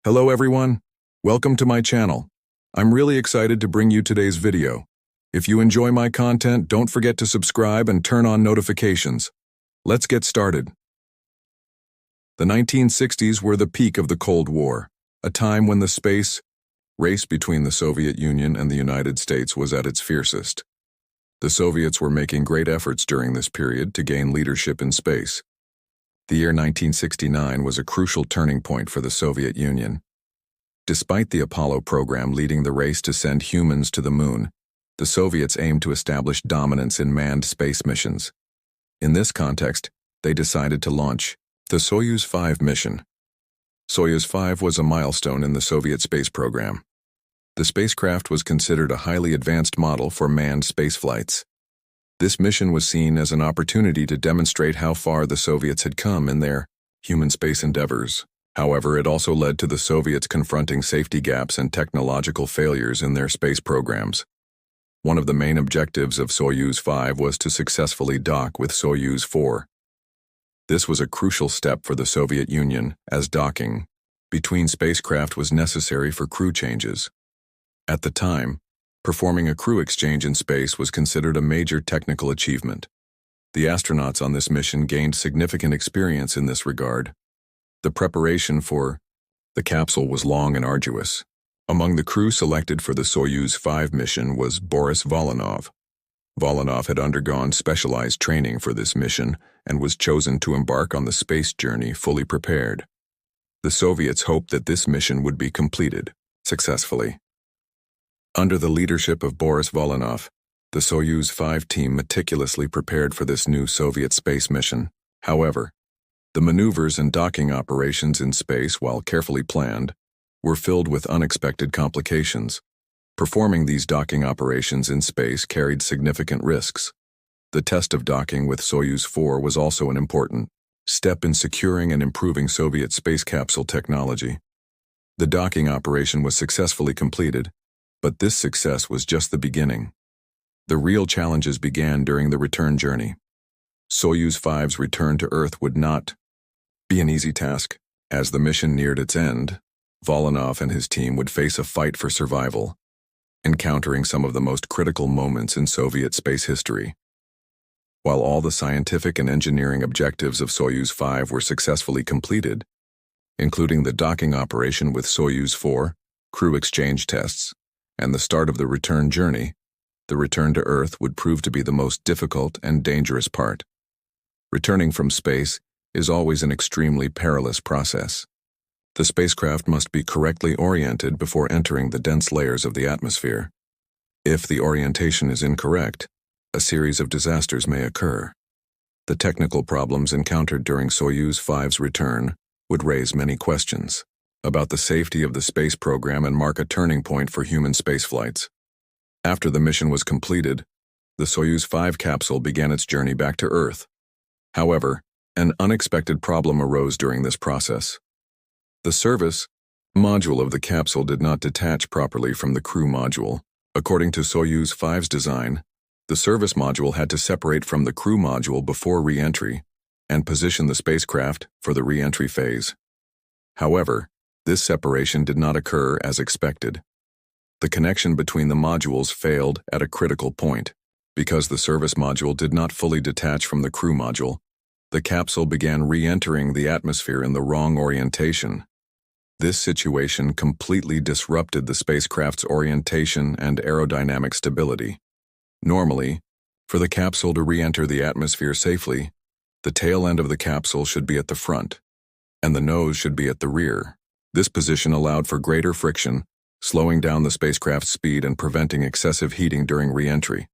Hello everyone, welcome to my channel. I'm really excited to bring you today's video. If you enjoy my content, don't forget to subscribe and turn on notifications. Let's get started. The 1960s were the peak of the Cold War, a time when the space race between the Soviet Union and the United States was at its fiercest. The Soviets were making great efforts during this period to gain leadership in space. The year 1969 was a crucial turning point for the Soviet Union. Despite the Apollo program leading the race to send humans to the moon, the Soviets aimed to establish dominance in manned space missions. In this context, they decided to launch the Soyuz 5 mission. Soyuz 5 was a milestone in the Soviet space program. The spacecraft was considered a highly advanced model for manned space flights. This mission was seen as an opportunity to demonstrate how far the Soviets had come in their human space endeavors. However, it also led to the Soviets confronting safety gaps and technological failures in their space programs. One of the main objectives of Soyuz 5 was to successfully dock with Soyuz 4. This was a crucial step for the Soviet Union, as docking between spacecraft was necessary for crew changes. At the time, performing a crew exchange in space was considered a major technical achievement. The astronauts on this mission gained significant experience in this regard. The preparation for the capsule was long and arduous. Among the crew selected for the Soyuz 5 mission was Boris Volynov. Volynov had undergone specialized training for this mission and was chosen to embark on the space journey fully prepared. The Soviets hoped that this mission would be completed successfully. Under the leadership of Boris Volynov, the Soyuz 5 team meticulously prepared for this new Soviet space mission. However, the maneuvers and docking operations in space, while carefully planned, were filled with unexpected complications. Performing these docking operations in space carried significant risks. The test of docking with Soyuz 4 was also an important step in securing and improving Soviet space capsule technology. The docking operation was successfully completed, but this success was just the beginning. The real challenges began during the return journey. Soyuz 5's return to Earth would not be an easy task. As the mission neared its end, Volynov and his team would face a fight for survival, encountering some of the most critical moments in Soviet space history. While all the scientific and engineering objectives of Soyuz 5 were successfully completed, including the docking operation with Soyuz 4, crew exchange tests, and the start of the return journey, the return to Earth would prove to be the most difficult and dangerous part. Returning from space is always an extremely perilous process. The spacecraft must be correctly oriented before entering the dense layers of the atmosphere. If the orientation is incorrect, a series of disasters may occur. The technical problems encountered during Soyuz 5's return would raise many questions about the safety of the space program and mark a turning point for human spaceflights. After the mission was completed, the Soyuz 5 capsule began its journey back to Earth. However, an unexpected problem arose during this process. The service module of the capsule did not detach properly from the crew module. According to Soyuz 5's design, the service module had to separate from the crew module before re-entry and position the spacecraft for the re-entry phase. However, this separation did not occur as expected. The connection between the modules failed at a critical point. Because the service module did not fully detach from the crew module, the capsule began re-entering the atmosphere in the wrong orientation. This situation completely disrupted the spacecraft's orientation and aerodynamic stability. Normally, for the capsule to re-enter the atmosphere safely, the tail end of the capsule should be at the front, and the nose should be at the rear. This position allowed for greater friction, slowing down the spacecraft's speed and preventing excessive heating during re-entry.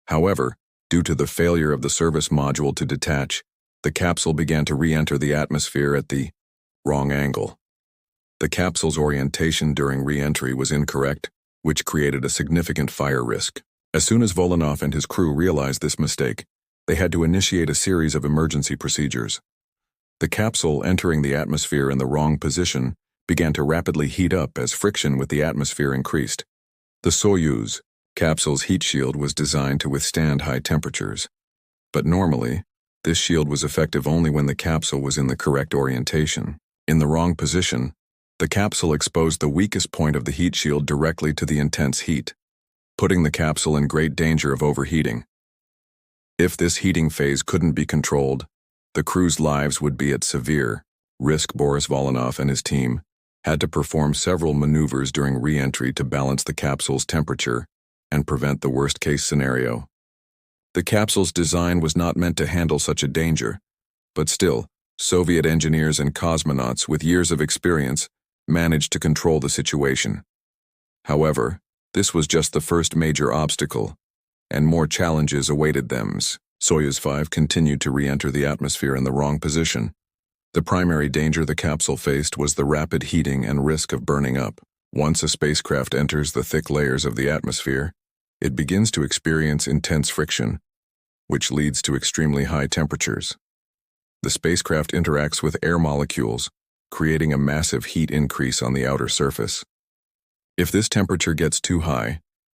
However, due to the failure of the service module to detach, the capsule began to re-enter the atmosphere at the wrong angle. The capsule's orientation during re-entry was incorrect, which created a significant fire risk. As soon as Volynov and his crew realized this mistake, they had to initiate a series of emergency procedures. The capsule entering the atmosphere in the wrong position began to rapidly heat up as friction with the atmosphere increased. The Soyuz capsule's heat shield was designed to withstand high temperatures. But normally, this shield was effective only when the capsule was in the correct orientation. In the wrong position, The capsule exposed the weakest point of the heat shield directly to the intense heat, putting the capsule in great danger of overheating. If this heating phase couldn't be controlled, the crew's lives would be at severe risk. Boris Volynov and his team had to perform several maneuvers during re-entry to balance the capsule's temperature and prevent the worst-case scenario. The capsule's design was not meant to handle such a danger, but still, Soviet engineers and cosmonauts with years of experience managed to control the situation. However, this was just the first major obstacle, and more challenges awaited them. Soyuz 5 continued to re-enter the atmosphere in the wrong position. The primary danger the capsule faced was the rapid heating and risk of burning up. Once a spacecraft enters the thick layers of the atmosphere, it begins to experience intense friction, which leads to extremely high temperatures. The spacecraft interacts with air molecules, creating a massive heat increase on the outer surface. If this temperature gets too high,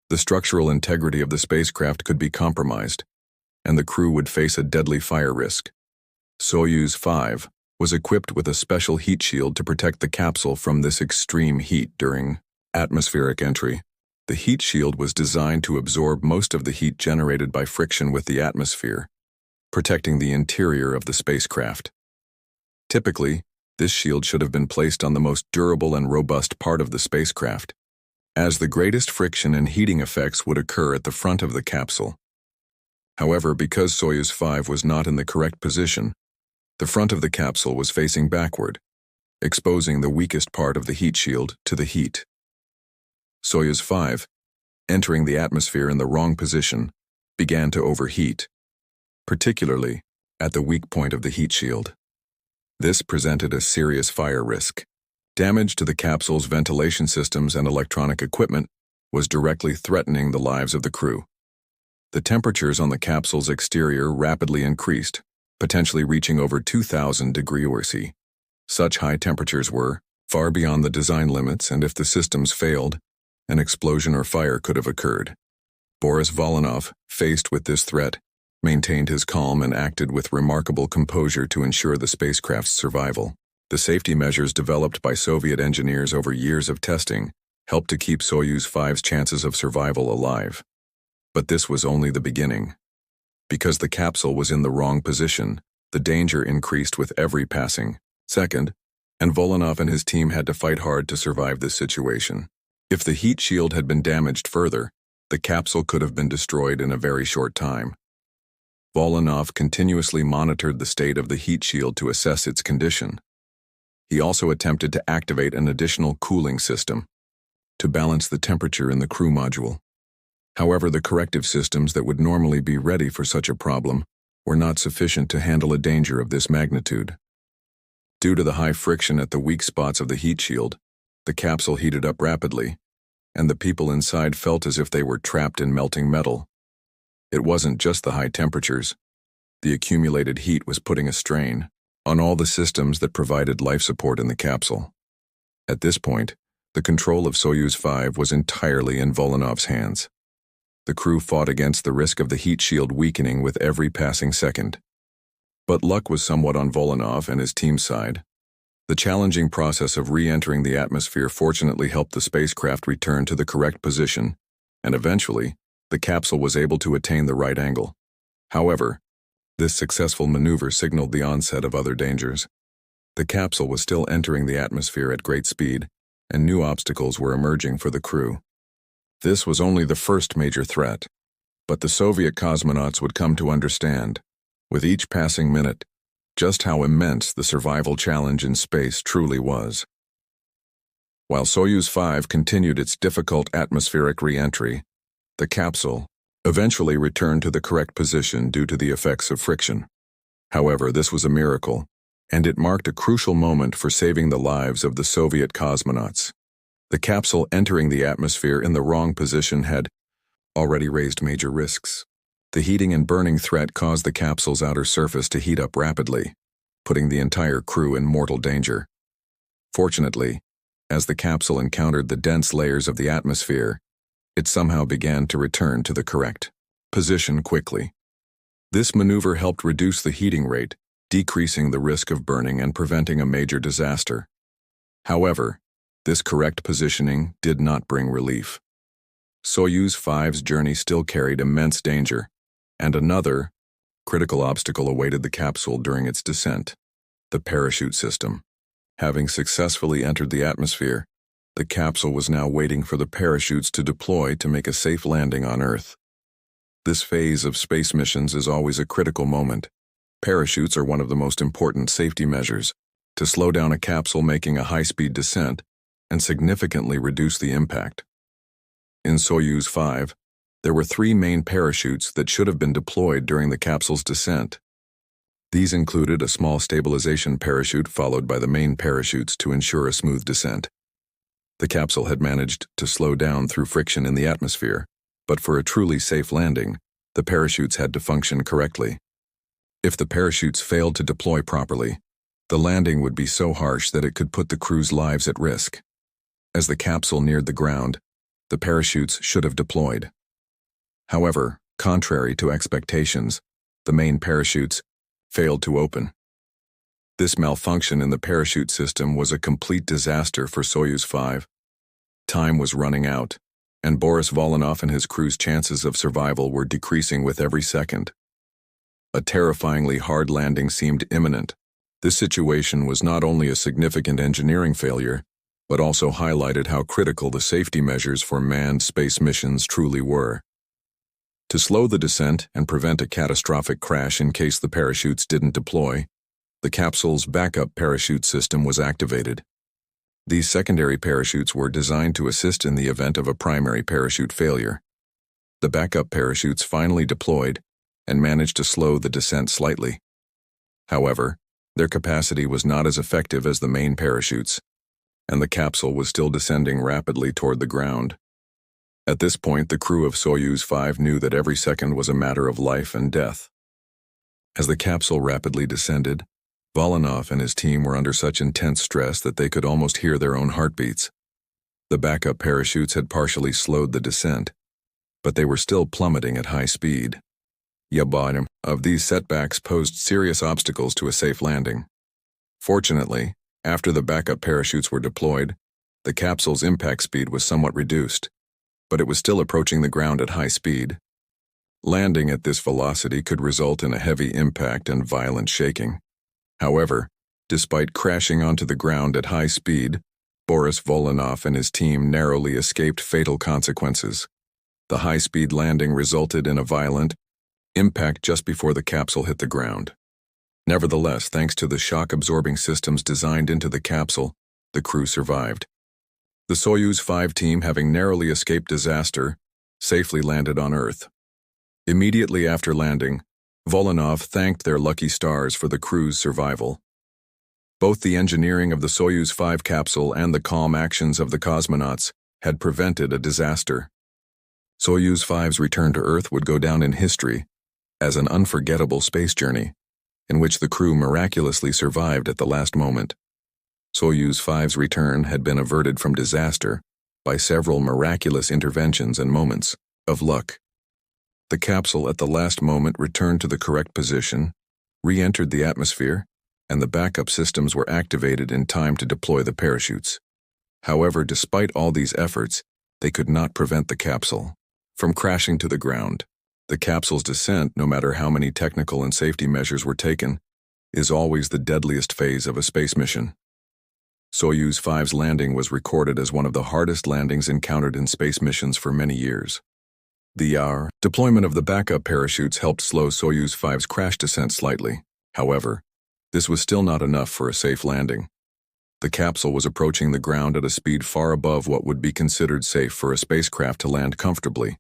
the structural integrity of the spacecraft could be compromised, and the crew would face a deadly fire risk. Soyuz 5 was equipped with a special heat shield to protect the capsule from this extreme heat during atmospheric entry. The heat shield was designed to absorb most of the heat generated by friction with the atmosphere, protecting the interior of the spacecraft. Typically, this shield should have been placed on the most durable and robust part of the spacecraft, as the greatest friction and heating effects would occur at the front of the capsule. However, because Soyuz 5 was not in the correct position, the front of the capsule was facing backward, exposing the weakest part of the heat shield to the heat. Soyuz 5, entering the atmosphere in the wrong position, began to overheat, particularly at the weak point of the heat shield. This presented a serious fire risk. Damage to the capsule's ventilation systems and electronic equipment was directly threatening the lives of the crew. The temperatures on the capsule's exterior rapidly increased, potentially reaching over 2,000 degrees C. Such high temperatures were far beyond the design limits, and if the systems failed, an explosion or fire could have occurred. Boris Volynov, faced with this threat, maintained his calm and acted with remarkable composure to ensure the spacecraft's survival. The safety measures developed by Soviet engineers over years of testing helped to keep Soyuz 5's chances of survival alive. But this was only the beginning. Because the capsule was in the wrong position, the danger increased with every passing second, and Volynov and his team had to fight hard to survive this situation. If the heat shield had been damaged further, the capsule could have been destroyed in a very short time. Volynov continuously monitored the state of the heat shield to assess its condition. He also attempted to activate an additional cooling system to balance the temperature in the crew module. However, the corrective systems that would normally be ready for such a problem were not sufficient to handle a danger of this magnitude. Due to the high friction at the weak spots of the heat shield, the capsule heated up rapidly, and the people inside felt as if they were trapped in melting metal. It wasn't just the high temperatures. The accumulated heat was putting a strain on all the systems that provided life support in the capsule. At this point, the control of Soyuz 5 was entirely in Volinov's hands. The crew fought against the risk of the heat shield weakening with every passing second. But luck was somewhat on Volynov and his team's side. The challenging process of re-entering the atmosphere fortunately helped the spacecraft return to the correct position, and eventually, the capsule was able to attain the right angle. However, this successful maneuver signaled the onset of other dangers. The capsule was still entering the atmosphere at great speed, and new obstacles were emerging for the crew. This was only the first major threat, but the Soviet cosmonauts would come to understand, with each passing minute, just how immense the survival challenge in space truly was. While Soyuz 5 continued its difficult atmospheric re-entry, the capsule eventually returned to the correct position due to the effects of friction. However, this was a miracle, and it marked a crucial moment for saving the lives of the Soviet cosmonauts. The capsule entering the atmosphere in the wrong position had already raised major risks. The heating and burning threat caused the capsule's outer surface to heat up rapidly, putting the entire crew in mortal danger. Fortunately, as the capsule encountered the dense layers of the atmosphere, it somehow began to return to the correct position quickly. This maneuver helped reduce the heating rate, decreasing the risk of burning and preventing a major disaster. However, This correct positioning did not bring relief. Soyuz 5's journey still carried immense danger, and another critical obstacle awaited the capsule during its descent: the parachute system. Having successfully entered the atmosphere, the capsule was now waiting for the parachutes to deploy to make a safe landing on Earth. This phase of space missions is always a critical moment. Parachutes are one of the most important safety measures to slow down a capsule making a high-speed descent and significantly reduce the impact. In Soyuz 5, there were 3 main parachutes that should have been deployed during the capsule's descent. These included a small stabilization parachute followed by the main parachutes to ensure a smooth descent. The capsule had managed to slow down through friction in the atmosphere, but for a truly safe landing, the parachutes had to function correctly. If the parachutes failed to deploy properly, the landing would be so harsh that it could put the crew's lives at risk. As the capsule neared the ground, the parachutes should have deployed. However, contrary to expectations, the main parachutes failed to open. This malfunction in the parachute system was a complete disaster for Soyuz 5. Time was running out, and Boris Volynov and his crew's chances of survival were decreasing with every second. A terrifyingly hard landing seemed imminent. This situation was not only a significant engineering failure, but also highlighted how critical the safety measures for manned space missions truly were. To slow the descent and prevent a catastrophic crash in case the parachutes didn't deploy, the capsule's backup parachute system was activated. These secondary parachutes were designed to assist in the event of a primary parachute failure. The backup parachutes finally deployed and managed to slow the descent slightly. However, their capacity was not as effective as the main parachutes, and the capsule was still descending rapidly toward the ground. At this point, the crew of Soyuz 5 knew that every second was a matter of life and death. As the capsule rapidly descended, Volynov and his team were under such intense stress that they could almost hear their own heartbeats. The backup parachutes had partially slowed the descent, but they were still plummeting at high speed. The bottom of these setbacks posed serious obstacles to a safe landing. Fortunately, after the backup parachutes were deployed, the capsule's impact speed was somewhat reduced, but it was still approaching the ground at high speed. Landing at this velocity could result in a heavy impact and violent shaking. However, despite crashing onto the ground at high speed, Boris Volynov and his team narrowly escaped fatal consequences. The high-speed landing resulted in a violent impact just before the capsule hit the ground. Nevertheless, thanks to the shock-absorbing systems designed into the capsule, the crew survived. The Soyuz 5 team, having narrowly escaped disaster, safely landed on Earth. Immediately after landing, Volynov thanked their lucky stars for the crew's survival. Both the engineering of the Soyuz 5 capsule and the calm actions of the cosmonauts had prevented a disaster. Soyuz 5's return to Earth would go down in history as an unforgettable space journey, in which the crew miraculously survived at the last moment. Soyuz 5's return had been averted from disaster by several miraculous interventions and moments of luck. The capsule at the last moment returned to the correct position, re-entered the atmosphere, and the backup systems were activated in time to deploy the parachutes. However, despite all these efforts, they could not prevent the capsule from crashing to the ground. The capsule's descent, no matter how many technical and safety measures were taken, is always the deadliest phase of a space mission. Soyuz 5's landing was recorded as one of the hardest landings encountered in space missions for many years. The deployment of the backup parachutes helped slow Soyuz 5's crash descent slightly. However, this was still not enough for a safe landing. The capsule was approaching the ground at a speed far above what would be considered safe for a spacecraft to land comfortably.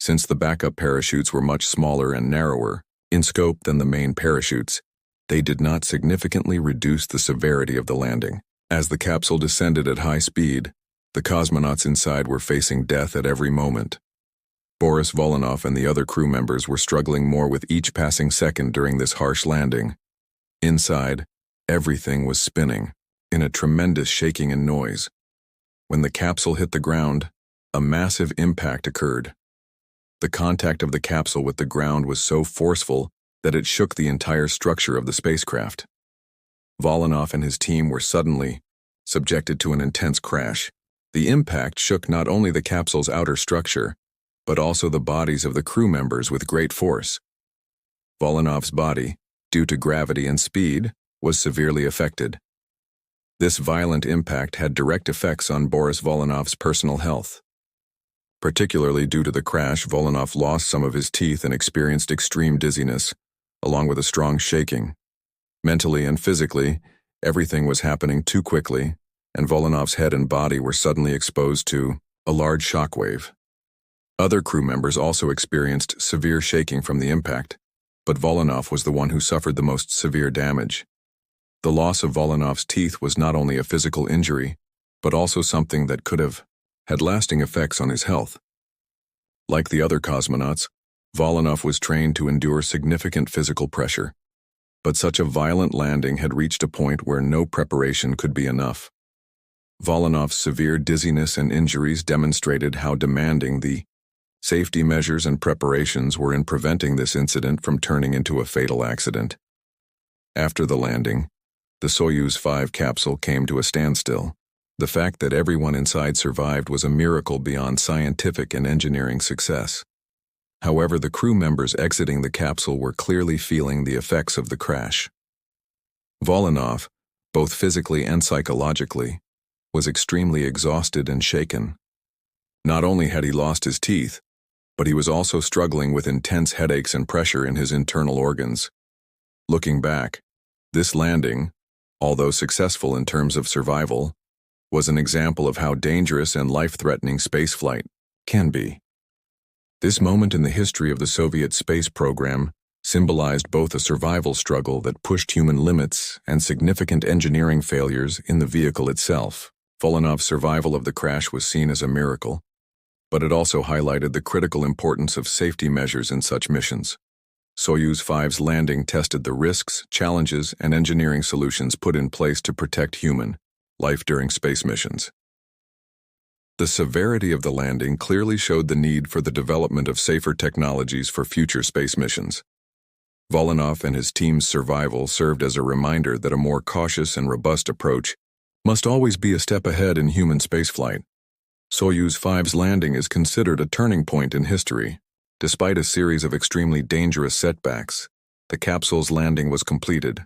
Since the backup parachutes were much smaller and narrower in scope than the main parachutes, they did not significantly reduce the severity of the landing. As the capsule descended at high speed, the cosmonauts inside were facing death at every moment. Boris Volynov and the other crew members were struggling more with each passing second during this harsh landing. Inside, everything was spinning in a tremendous shaking and noise. When the capsule hit the ground, a massive impact occurred. The contact of the capsule with the ground was so forceful that it shook the entire structure of the spacecraft. Volynov and his team were suddenly subjected to an intense crash. The impact shook not only the capsule's outer structure, but also the bodies of the crew members with great force. Volonov's body, due to gravity and speed, was severely affected. This violent impact had direct effects on Boris Volonov's personal health. Particularly due to the crash, Volonov lost some of his teeth and experienced extreme dizziness, along with a strong shaking. Mentally and physically, everything was happening too quickly, and Volonov's head and body were suddenly exposed to a large shockwave. Other crew members also experienced severe shaking from the impact, but Volonov was the one who suffered the most severe damage. The loss of Volonov's teeth was not only a physical injury, but also something that could have had lasting effects on his health. Like the other cosmonauts, Volonov was trained to endure significant physical pressure, but such a violent landing had reached a point where no preparation could be enough. Volonov's severe dizziness and injuries demonstrated how demanding the safety measures and preparations were in preventing this incident from turning into a fatal accident. After the landing, the Soyuz 5 capsule came to a standstill. The fact that everyone inside survived was a miracle beyond scientific and engineering success. However, the crew members exiting the capsule were clearly feeling the effects of the crash. Volonov, both physically and psychologically, was extremely exhausted and shaken. Not only had he lost his teeth, but he was also struggling with intense headaches and pressure in his internal organs. Looking back, this landing, although successful in terms of survival, was an example of how dangerous and life-threatening spaceflight can be. This moment in the history of the Soviet space program symbolized both a survival struggle that pushed human limits and significant engineering failures in the vehicle itself. Volonov's survival of the crash was seen as a miracle, but it also highlighted the critical importance of safety measures in such missions. Soyuz 5's landing tested the risks, challenges, and engineering solutions put in place to protect human life during space missions. The severity of the landing clearly showed the need for the development of safer technologies for future space missions. Volonov and his team's survival served as a reminder that a more cautious and robust approach must always be a step ahead in human spaceflight. Soyuz 5's landing is considered a turning point in history. Despite a series of extremely dangerous setbacks, the capsule's landing was completed,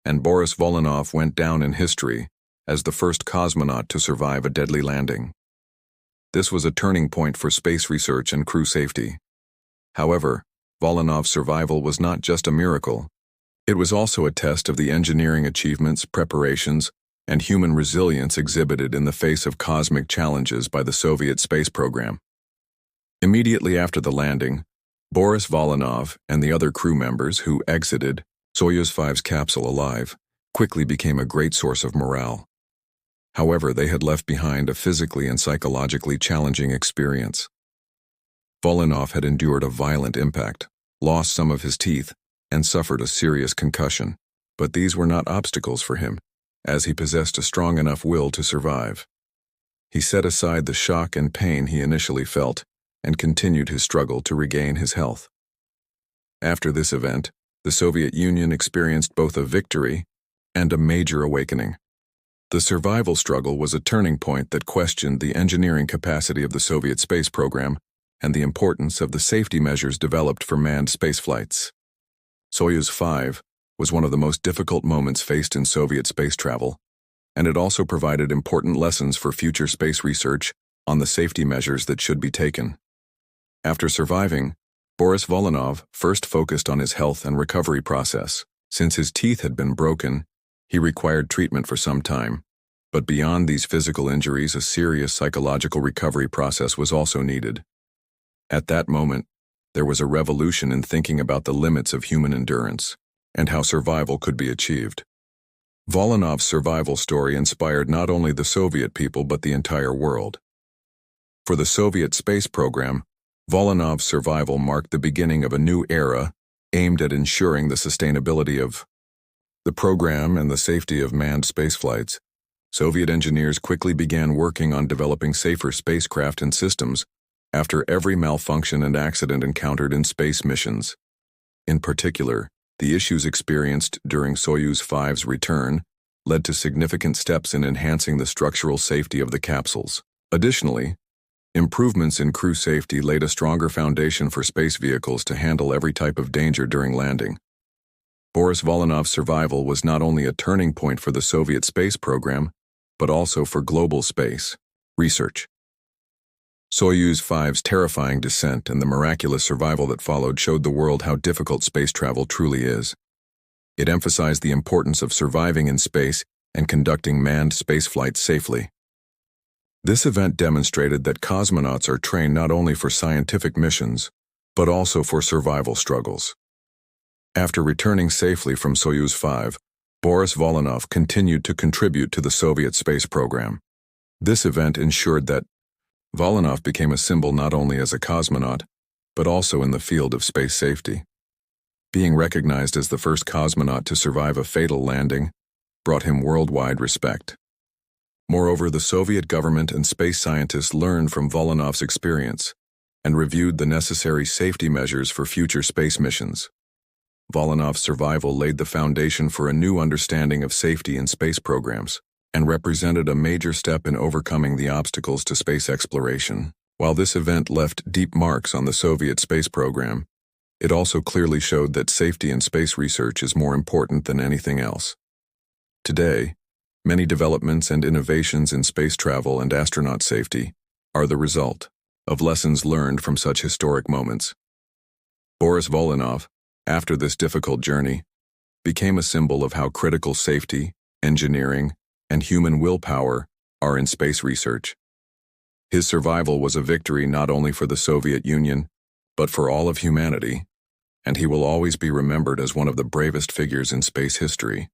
and Boris Volonov went down in history as the first cosmonaut to survive a deadly landing. This was a turning point for space research and crew safety. However, Volonov's survival was not just a miracle. It was also a test of the engineering achievements, preparations, and human resilience exhibited in the face of cosmic challenges by the Soviet space program. Immediately after the landing, Boris Volonov and the other crew members who exited Soyuz 5's capsule alive quickly became a great source of morale. However, they had left behind a physically and psychologically challenging experience. Volonov had endured a violent impact, lost some of his teeth, and suffered a serious concussion. But these were not obstacles for him, as he possessed a strong enough will to survive. He set aside the shock and pain he initially felt and continued his struggle to regain his health. After this event, the Soviet Union experienced both a victory and a major awakening. The survival struggle was a turning point that questioned the engineering capacity of the Soviet space program and the importance of the safety measures developed for manned spaceflights. Soyuz 5 was one of the most difficult moments faced in Soviet space travel, and it also provided important lessons for future space research on the safety measures that should be taken. After surviving, Boris Volonov first focused on his health and recovery process. Since his teeth had been broken, he required treatment for some time, but beyond these physical injuries, a serious psychological recovery process was also needed. At that moment, there was a revolution in thinking about the limits of human endurance and how survival could be achieved. Volonov's survival story inspired not only the Soviet people but the entire world. For the Soviet space program, Volonov's survival marked the beginning of a new era aimed at ensuring the sustainability of the program and the safety of manned spaceflights. Soviet engineers quickly began working on developing safer spacecraft and systems after every malfunction and accident encountered in space missions. In particular, the issues experienced during Soyuz 5's return led to significant steps in enhancing the structural safety of the capsules. Additionally, improvements in crew safety laid a stronger foundation for space vehicles to handle every type of danger during landing. Boris Volonov's survival was not only a turning point for the Soviet space program, but also for global space research. Soyuz 5's terrifying descent and the miraculous survival that followed showed the world how difficult space travel truly is. It emphasized the importance of surviving in space and conducting manned spaceflights safely. This event demonstrated that cosmonauts are trained not only for scientific missions, but also for survival struggles. After returning safely from Soyuz 5, Boris Volynov continued to contribute to the Soviet space program. This event ensured that Volynov became a symbol not only as a cosmonaut, but also in the field of space safety. Being recognized as the first cosmonaut to survive a fatal landing brought him worldwide respect. Moreover, the Soviet government and space scientists learned from Volonov's experience and reviewed the necessary safety measures for future space missions. Volonov's survival laid the foundation for a new understanding of safety in space programs and represented a major step in overcoming the obstacles to space exploration. While this event left deep marks on the Soviet space program, it also clearly showed that safety in space research is more important than anything else. Today, many developments and innovations in space travel and astronaut safety are the result of lessons learned from such historic moments. Boris Volynov, after this difficult journey, became a symbol of how critical safety, engineering, and human willpower are in space research. His survival was a victory not only for the Soviet Union, but for all of humanity, and he will always be remembered as one of the bravest figures in space history.